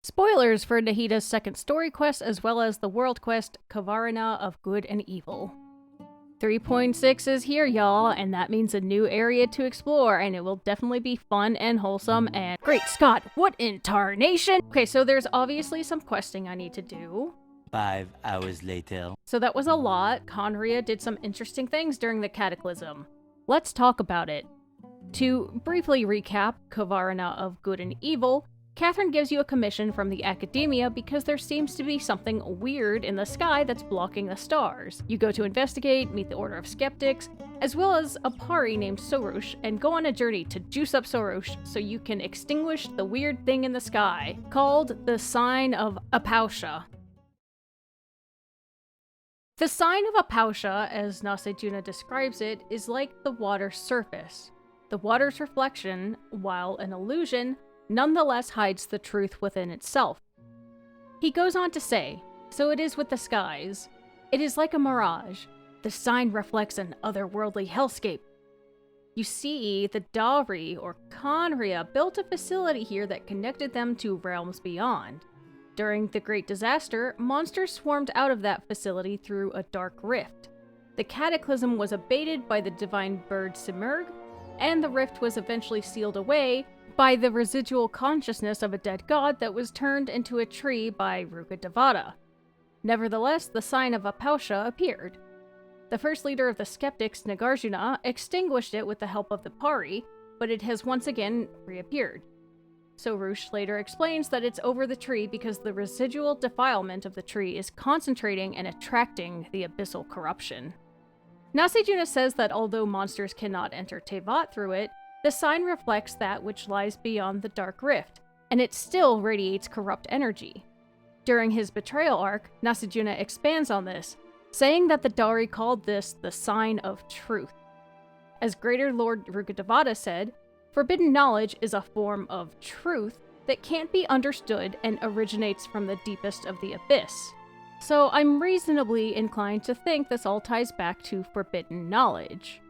Spoilers for Nahida's second story quest as well as the world quest Khvarena of Good and Evil. 3.6 is here, y'all, and that means a new area to explore, and it will definitely be fun and wholesome, and great Scott, what in tarnation? Okay, so there's obviously some questing I need to do. 5 hours later. So that was a lot. Khaenri'ah did some interesting things during the Cataclysm. Let's talk about it. To briefly recap Khvarena of Good and Evil, Catherine gives you a commission from the academia because there seems to be something weird in the sky that's blocking the stars. You go to investigate, meet the Order of Skeptics, as well as a pari named Sorush, and go on a journey to juice up Sorush so you can extinguish the weird thing in the sky, called the Sign of Apaosha. The Sign of Apaosha, as Nasejuna describes it, is like the water's surface. The water's reflection, while an illusion, nonetheless hides the truth within itself. He goes on to say, so it is with the skies. It is like a mirage. The sign reflects an otherworldly hellscape. You see, the Dahri, or Khaenri'ah, built a facility here that connected them to realms beyond. During the Great Disaster, monsters swarmed out of that facility through a dark rift. The Cataclysm was abated by the divine bird Simurgh, and the rift was eventually sealed away by the residual consciousness of a dead god that was turned into a tree by Rukkhadevata. Nevertheless, the Sign of Apaosha appeared. The first leader of the skeptics, Nagarjuna, extinguished it with the help of the Pari, but it has once again reappeared. Sorush later explains that it's over the tree because the residual defilement of the tree is concentrating and attracting the abyssal corruption. Nasejuna says that although monsters cannot enter Tevat through it, the sign reflects that which lies beyond the dark rift, and it still radiates corrupt energy. During his betrayal arc, Nasejuna expands on this, saying that the Dahri called this the Sign of Truth. As Greater Lord Rukkhadevata said, forbidden knowledge is a form of truth that can't be understood and originates from the deepest of the abyss. So I'm reasonably inclined to think this all ties back to forbidden knowledge.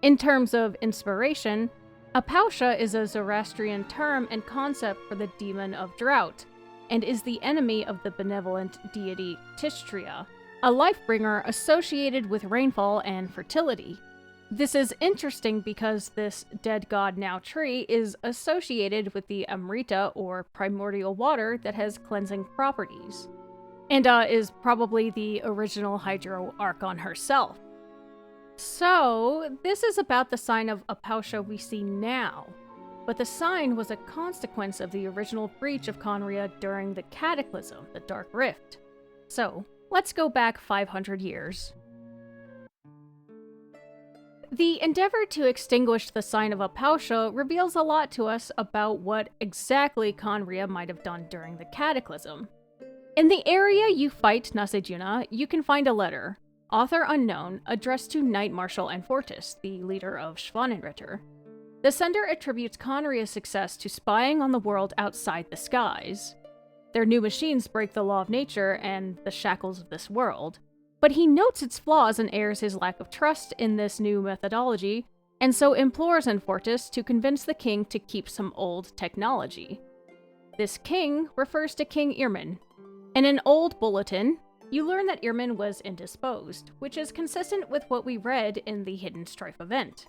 In terms of inspiration, Apaosha is a Zoroastrian term and concept for the demon of drought, and is the enemy of the benevolent deity Tishtria, a life-bringer associated with rainfall and fertility. This is interesting because this dead god now tree is associated with the Amrita or primordial water that has cleansing properties, and is probably the original Hydro Archon herself. So, this is about the Sign of Apaosha we see now, but the sign was a consequence of the original breach of Khaenri'ah during the Cataclysm, the Dark Rift. So, let's go back 500 years. The endeavor to extinguish the Sign of Apaosha reveals a lot to us about what exactly Khaenri'ah might have done during the Cataclysm. In the area you fight Nasejuna, you can find a letter, author unknown, addressed to Knight Marshal Anfortis, the leader of Schwanenritter. The sender attributes Khaenri'ah's success to spying on the world outside the skies. Their new machines break the law of nature and the shackles of this world, but he notes its flaws and airs his lack of trust in this new methodology, and so implores Anfortis to convince the king to keep some old technology. This king refers to King Irmin. In an old bulletin, you learn that Irmin was indisposed, which is consistent with what we read in the Hidden Strife event.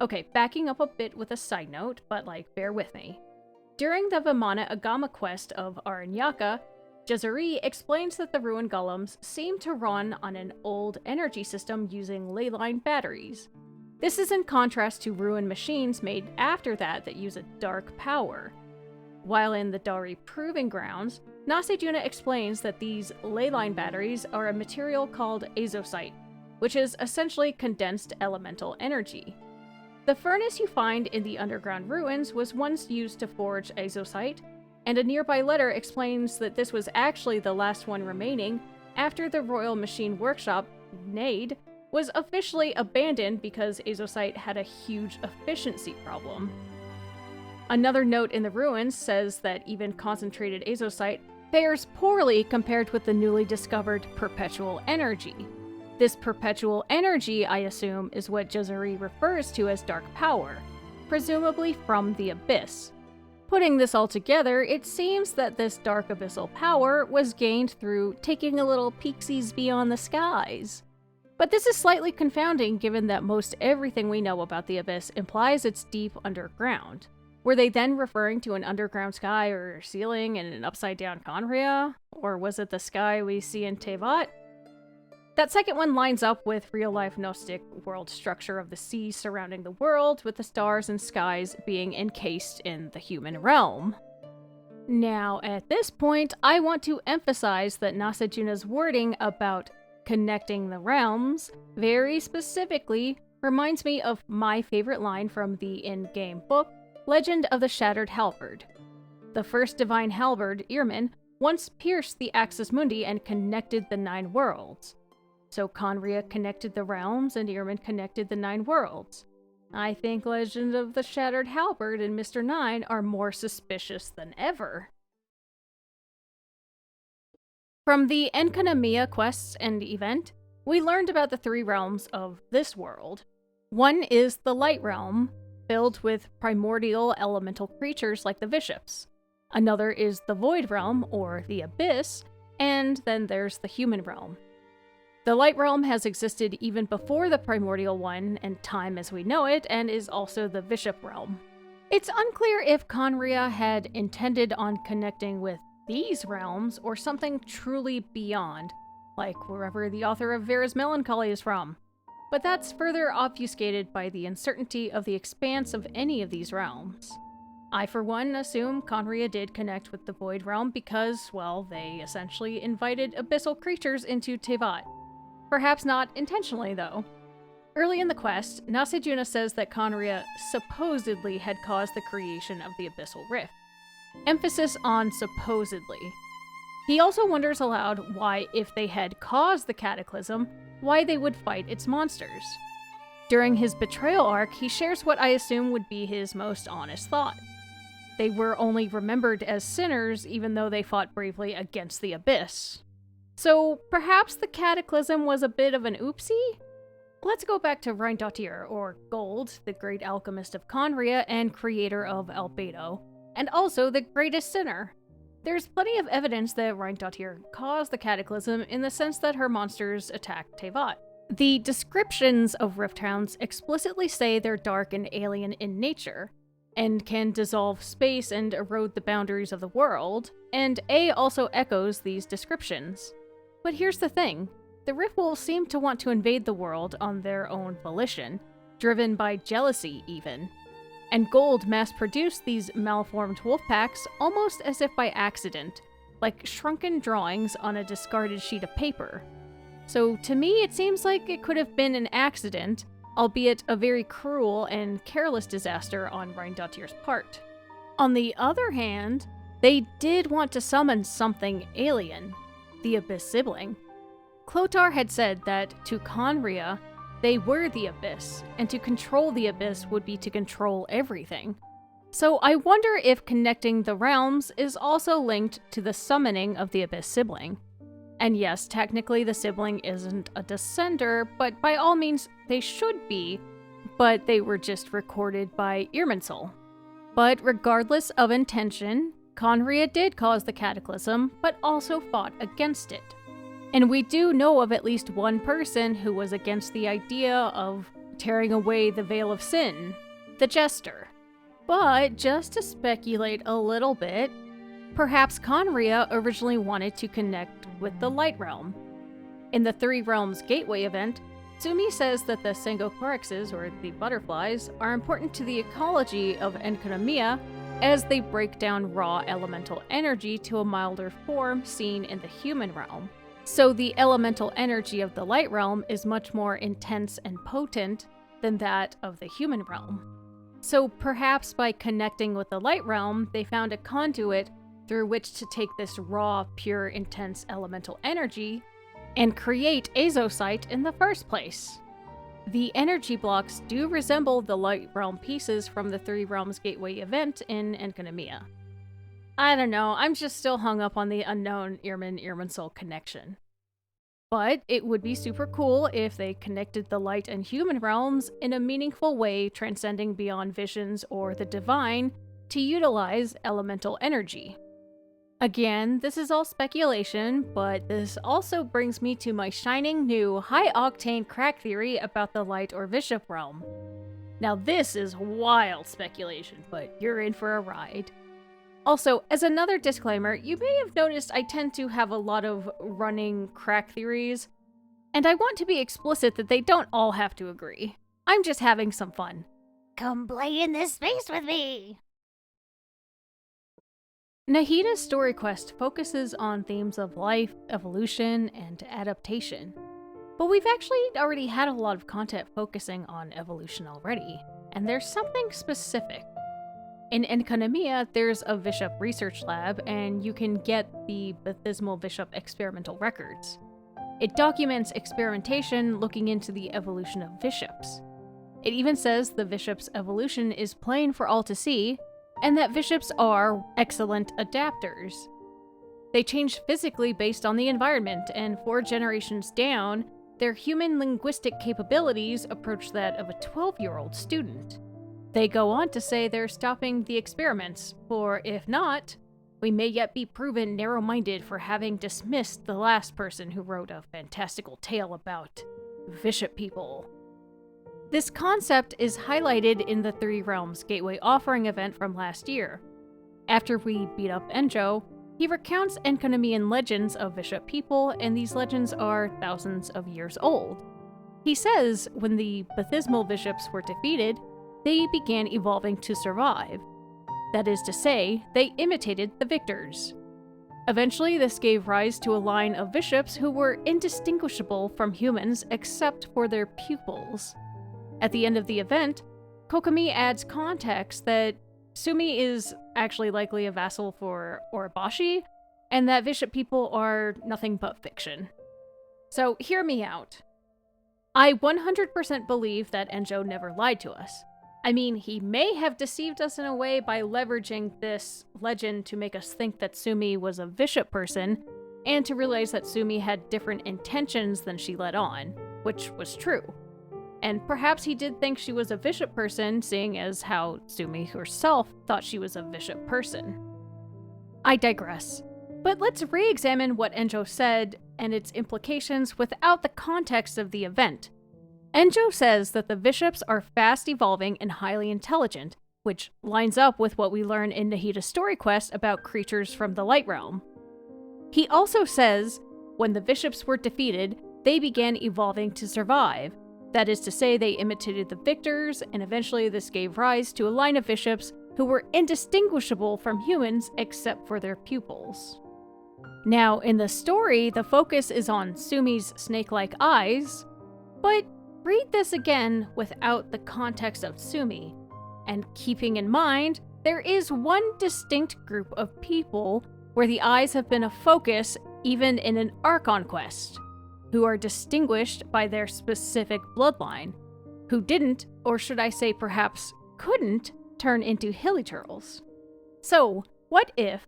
Okay, backing up a bit with a side note, but bear with me. During the Vimana Agama quest of Aranyaka, Jezuri explains that the ruined golems seem to run on an old energy system using ley line batteries. This is in contrast to ruined machines made after that use a dark power. While in the Dahri Proving Grounds, Nasejuna explains that these ley line batteries are a material called azosite, which is essentially condensed elemental energy. The furnace you find in the underground ruins was once used to forge azosite, and a nearby letter explains that this was actually the last one remaining after the Royal Machine Workshop, Nahida, was officially abandoned because azosite had a huge efficiency problem. Another note in the ruins says that even concentrated azosite fares poorly compared with the newly discovered perpetual energy. This perpetual energy, I assume, is what Jezuri refers to as dark power, presumably from the abyss. Putting this all together, it seems that this dark abyssal power was gained through taking a little peeksies beyond the skies. But this is slightly confounding given that most everything we know about the Abyss implies it's deep underground. Were they then referring to an underground sky or ceiling in an upside-down Khaenri'ah? Or was it the sky we see in Teyvat? That second one lines up with real-life Gnostic world structure of the sea surrounding the world, with the stars and skies being encased in the human realm. Now, at this point, I want to emphasize that Nasejuna's wording about connecting the realms very specifically reminds me of my favorite line from the in-game book, Legend of the Shattered Halberd. The first Divine Halberd, Irmin, once pierced the Axis Mundi and connected the 9 worlds. So Khaenri'ah connected the realms and Irmin connected the 9 worlds. I think Legend of the Shattered Halberd and Mr. 9 are more suspicious than ever. From the Enkanomiya quests and event, we learned about the 3 realms of this world. One is the Light Realm, filled with primordial elemental creatures like the vishaps. Another is the Void Realm, or the Abyss, and then there's the Human Realm. The Light Realm has existed even before the Primordial One and time as we know it, and is also the Bishop Realm. It's unclear if Khaenri'ah had intended on connecting with these realms or something truly beyond, like wherever the author of Vera's Melancholy is from. But that's further obfuscated by the uncertainty of the expanse of any of these realms. I, for one, assume Khaenri'ah did connect with the Void Realm because, well, they essentially invited abyssal creatures into Teyvat. Perhaps not intentionally, though. Early in the quest, Nasejuna says that Khaenri'ah supposedly had caused the creation of the Abyssal Rift. Emphasis on supposedly. He also wonders aloud why, if they had caused the Cataclysm, why they would fight its monsters. During his betrayal arc, he shares what I assume would be his most honest thought. They were only remembered as sinners even though they fought bravely against the Abyss. So perhaps the Cataclysm was a bit of an oopsie? Let's go back to Reindotir, or Gold, the great alchemist of Khaenri'ah and creator of Albedo, and also the greatest sinner. There's plenty of evidence that Reindotir caused the Cataclysm in the sense that her monsters attacked Teyvat. The descriptions of Rifthounds explicitly say they're dark and alien in nature, and can dissolve space and erode the boundaries of the world, and A also echoes these descriptions. But here's the thing, the Riftwolves seem to want to invade the world on their own volition, driven by jealousy even. And Gold mass-produced these malformed wolf packs almost as if by accident, like shrunken drawings on a discarded sheet of paper. So to me it seems like it could have been an accident, albeit a very cruel and careless disaster on Reindotir's part. On the other hand, they did want to summon something alien, the Abyss sibling. Clothar had said that to Khaenri'ah, they were the Abyss, and to control the Abyss would be to control everything. So I wonder if connecting the realms is also linked to the summoning of the Abyss sibling. And yes, technically the sibling isn't a descender, but by all means they should be, but they were just recorded by Irminsul. But regardless of intention, Khaenri'ah did cause the Cataclysm, but also fought against it. And we do know of at least one person who was against the idea of tearing away the veil of sin, the Jester. But just to speculate a little bit, perhaps Khaenri'ah originally wanted to connect with the Light Realm. In the 3 Realms Gateway event, Tsumi says that the Sengokorexes, or the butterflies, are important to the ecology of Enkanomiya as they break down raw elemental energy to a milder form seen in the human realm. So the elemental energy of the Light Realm is much more intense and potent than that of the human realm. So perhaps by connecting with the Light Realm, they found a conduit through which to take this raw, pure, intense elemental energy and create Azosite in the first place. The energy blocks do resemble the Light Realm pieces from the 3 Realms Gateway event in Enkanomiya. I don't know, I'm just still hung up on the unknown Irminsul connection. But it would be super cool if they connected the light and human realms in a meaningful way transcending beyond visions or the divine to utilize elemental energy. Again, this is all speculation, but this also brings me to my shining new high-octane crack theory about the Light or Bishop realm. Now this is wild speculation, but you're in for a ride. Also, as another disclaimer, you may have noticed I tend to have a lot of running crack theories, and I want to be explicit that they don't all have to agree. I'm just having some fun. Come play in this space with me! Nahida's story quest focuses on themes of life, evolution, and adaptation. But we've actually already had a lot of content focusing on evolution already, and there's something specific. In Khaenri'ah, there's a Vishap research lab, and you can get the Baptismal Vishap experimental records. It documents experimentation looking into the evolution of vishaps. It even says the vishap's evolution is plain for all to see, and that vishaps are excellent adapters. They change physically based on the environment, and 4 generations down, their human linguistic capabilities approach that of a 12-year-old student. They go on to say they're stopping the experiments, for if not, we may yet be proven narrow-minded for having dismissed the last person who wrote a fantastical tale about vishap-people. This concept is highlighted in the Three Realms Gateway Offering event from last year. After we beat up Enjo, he recounts Enkanamian legends of vishap-people, and these legends are thousands of years old. He says when the Baptismal Vishaps were defeated, they began evolving to survive. That is to say, they imitated the victors. Eventually, this gave rise to a line of vishaps who were indistinguishable from humans except for their pupils. At the end of the event, Kokomi adds context that Sumi is actually likely a vassal for Orobashi, and that vishap-people are nothing but fiction. So hear me out. I 100% believe that Enjo never lied to us. I mean, he may have deceived us in a way by leveraging this legend to make us think that Sumi was a vishap person, and to realize that Sumi had different intentions than she let on, which was true. And perhaps he did think she was a vishap person, seeing as how Sumi herself thought she was a vishap person. I digress. But let's re-examine what Enjo said and its implications without the context of the event. Enjo says that the vishaps are fast evolving and highly intelligent, which lines up with what we learn in Nahida's story quest about creatures from the Light Realm. He also says, when the vishaps were defeated, they began evolving to survive. That is to say, they imitated the victors, and eventually this gave rise to a line of vishaps who were indistinguishable from humans except for their pupils. Now, in the story, the focus is on Sumi's snake-like eyes, but read this again without the context of Sumi, and keeping in mind, there is one distinct group of people where the eyes have been a focus even in an Archon quest, who are distinguished by their specific bloodline, who didn't, or should I say perhaps couldn't, turn into hilichurls. So, what if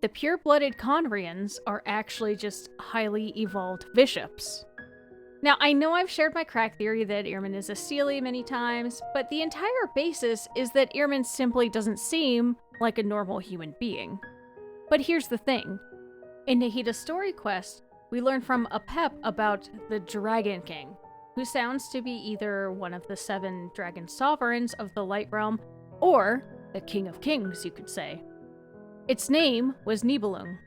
the pure-blooded Khaenri'ahns are actually just highly evolved vishaps? Now, I know I've shared my crack theory that Irmin is a Seelie many times, but the entire basis is that Irmin simply doesn't seem like a normal human being. But here's the thing. In Nahida's story quest, we learn from Apep about the Dragon King, who sounds to be either one of the 7 dragon sovereigns of the Light Realm, or the King of Kings, you could say. Its name was Nibelung.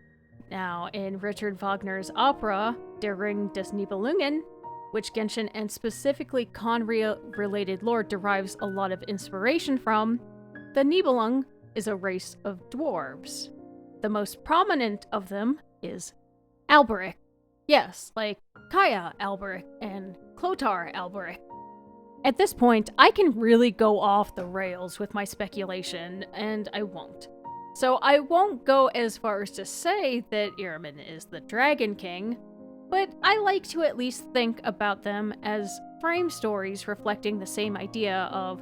Now, in Richard Wagner's opera, Der Ring des Nibelungen, which Genshin and specifically Khaenri'ah-related lore derives a lot of inspiration from, the Nibelung is a race of dwarves. The most prominent of them is Alberic. Yes, like Kaya Alberic and Clotar Alberic. At this point, I can really go off the rails with my speculation, and I won't. So I won't go as far as to say that Irmin is the Dragon King, but I like to at least think about them as frame stories reflecting the same idea of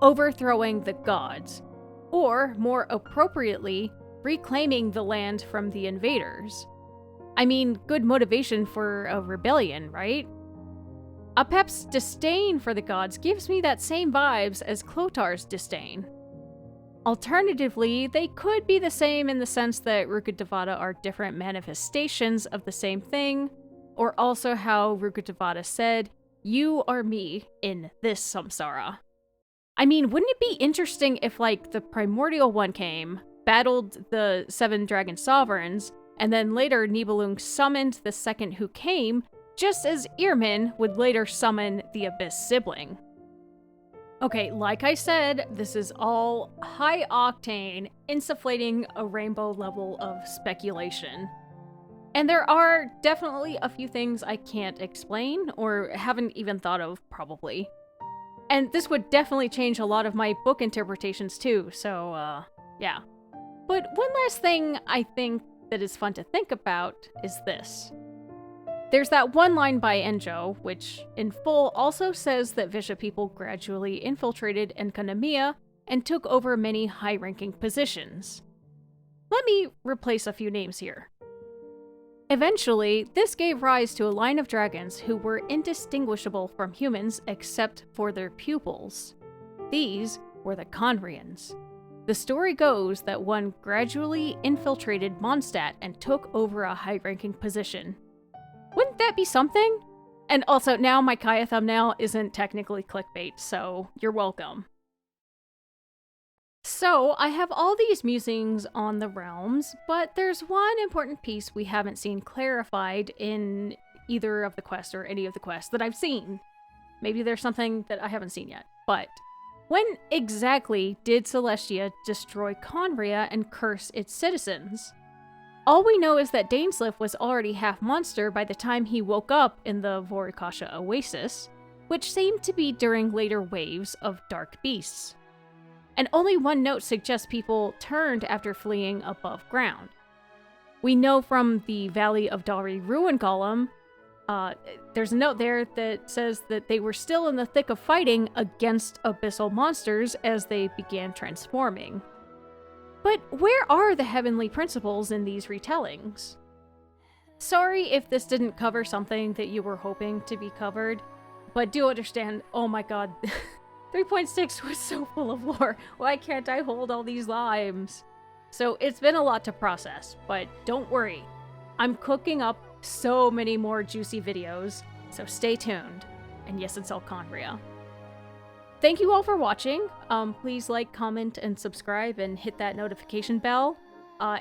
overthrowing the gods, or more appropriately, reclaiming the land from the invaders. I mean, good motivation for a rebellion, right? Apep's disdain for the gods gives me that same vibes as Clotar's disdain. Alternatively, they could be the same in the sense that Rukkhadevata are different manifestations of the same thing, or also how Rukkhadevata said, "You are me in this samsara." I mean, wouldn't it be interesting if, like, the Primordial One came, battled the 7 Dragon Sovereigns, and then later Nibelung summoned the second who came, just as Irmin would later summon the Abyss sibling. Okay, like I said, this is all high-octane, insufflating a rainbow level of speculation. And there are definitely a few things I can't explain, or haven't even thought of, probably. And this would definitely change a lot of my book interpretations too, so, yeah. But one last thing I think that is fun to think about is this. There's that one line by Enjo, which in full also says that vishap-people gradually infiltrated Enkanomiya and took over many high-ranking positions. Let me replace a few names here. Eventually, this gave rise to a line of dragons who were indistinguishable from humans except for their pupils. These were the Khaenri'ahns. The story goes that one gradually infiltrated Mondstadt and took over a high-ranking position. Wouldn't that be something? And also, now my Kaya thumbnail isn't technically clickbait, so you're welcome. So, I have all these musings on the realms, but there's one important piece we haven't seen clarified in either of the quests or any of the quests that I've seen. Maybe there's something that I haven't seen yet, but when exactly did Celestia destroy Khaenri'ah and curse its citizens? All we know is that Dainsleif was already half monster by the time he woke up in the Vorikasha Oasis, which seemed to be during later waves of dark beasts. And only one note suggests people turned after fleeing above ground. We know from the Valley of Dahri ruin golem, there's a note there that says that they were still in the thick of fighting against abyssal monsters as they began transforming. But where are the heavenly principles in these retellings? Sorry if this didn't cover something that you were hoping to be covered, but do understand, oh my god, 3.6 was so full of lore. Why can't I hold all these limes? So it's been a lot to process, but don't worry. I'm cooking up so many more juicy videos, so stay tuned. And yes, it's all Khaenri'ah. Thank you all for watching. Please like, comment, and subscribe, and hit that notification bell.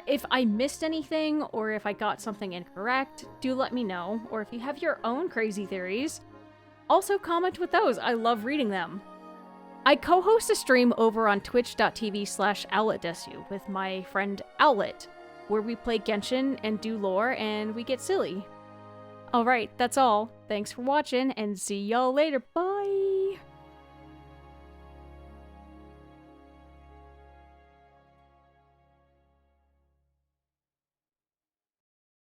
If I missed anything, or if I got something incorrect, do let me know. Or if you have your own crazy theories, also comment with those. I love reading them. I co-host a stream over on twitch.tv/OwletDesu with my friend Owlet, where we play Genshin and do lore, and we get silly. Alright, that's all. Thanks for watching, and see y'all later. Bye!